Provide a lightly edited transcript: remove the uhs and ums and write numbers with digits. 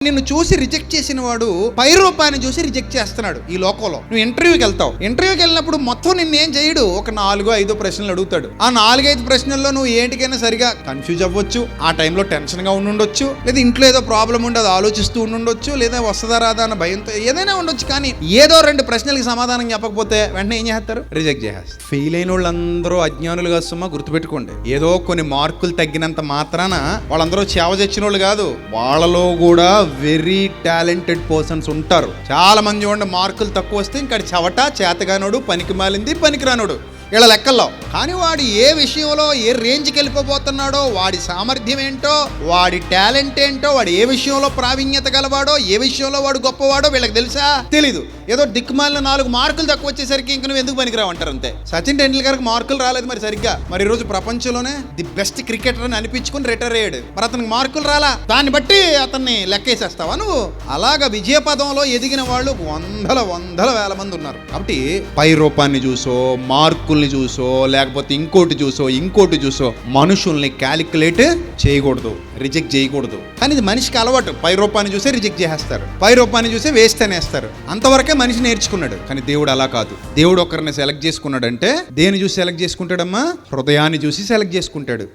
నిన్ను చూసి రిజెక్ట్ చేసిన వాడు పై రూపాన్ని చూసి రిజెక్ట్ చేస్తున్నాడు ఈ లోకంలో. నువ్వు ఇంటర్వ్యూకి వెళ్తావు, ఇంటర్వ్యూకి వెళ్ళినప్పుడు మొత్తం నిన్నేం చేయడు, ఒక 4-5 ప్రశ్నలు అడుగుతాడు. ఆ 4-5 ప్రశ్నల్లో నువ్వు ఏంటికైనా సరిగా కన్ఫ్యూజ్ అవ్వచ్చు, ఆ టైంలో టెన్షన్గా ఉండుండొచ్చు, లేదా ఇంట్లో ఏదో ప్రాబ్లం ఉండదు ఆలోచిస్తూ ఉండుండొచ్చు, లేదా వస్తుందా రాదా అన్న భయంతో ఏదైనా ఉండొచ్చు. కానీ ఏదో 2 ప్రశ్నలకి సమాధానం చెప్పకపోతే వెంటనే ఏం చేస్తారు, రిజెక్ట్ చేస్తారు. ఫెయిల్ అయిన వాళ్ళందరూ అజ్ఞానులుగా సుమా గుర్తుపెట్టుకోండి. ఏదో కొన్ని మార్కులు తగ్గినంత మాత్రాన వాళ్ళందరూ చేవ తెచ్చిన వాళ్ళు కాదు, వాళ్ళలో కూడా వెరీ టాలెంటెడ్ పర్సన్స్ ఉంటారు. చాలా మంది చూడండి, మార్కులు తక్కువ వస్తే ఇంకా చవట, చేతగానోడు, పనికి మాలింది, పనికిరానోడు ఇలా లెక్కల్లో. కానీ వాడు ఏ విషయంలో ఏ రేంజ్కి వెళ్ళిపోతున్నాడో, వాడి సామర్థ్యం ఏంటో, వాడి టాలెంట్ ఏంటో, వాడు ఏ విషయంలో ప్రావీణ్యత గలవాడో, ఏ విషయంలో వాడు గొప్పవాడో వీళ్ళకి తెలుసా? తెలీదు. ఏదో దిక్కుమాలిన 4 మార్కులు తక్కువ వచ్చేసరికి ఇంక నువ్వు ఎందుకు పనికిరావు అంటారు అంతే. సచిన్ టెండూల్కర్కి మార్కులు రాలేదు మరి సరిగ్గా, మరి ఈరోజు ప్రపంచంలోనే ది బెస్ట్ క్రికెటర్ అని అనిపించుకుని రిటైర్ అయ్యాడు. మరి అతనికి మార్కులు రాలా, దాన్ని బట్టి అతన్ని లెక్కేసేస్తావా నువ్వు? అలాగా విజయ పదంలో ఎదిగిన వాళ్ళు వందల వేల మంది ఉన్నారు. కాబట్టి పై రూపాన్ని చూసో, మార్కుల్ని చూసో, లేకపోతే ఇంకోటి చూసో మనుషుల్ని క్యాలిక్యులేట్ చేయకూడదు, రిజెక్ట్ చేయకూడదు. కానీ ఇది మనిషికి అలవాటు. పై రూపాన్ని చూసే రిజెక్ట్ చేసేస్తారు, పై రూపాన్ని చూసే వేస్ట్ అనేస్తారు. అంతవరకే మనిషి నేర్చుకున్నాడు. కానీ దేవుడు అలా కాదు. దేవుడు ఒకరిని సెలెక్ట్ చేసుకున్నాడంటే దేని చూసి సెలెక్ట్ చేసుకుంటాడమ్మా? హృదయాన్ని చూసి సెలెక్ట్ చేసుకుంటాడు.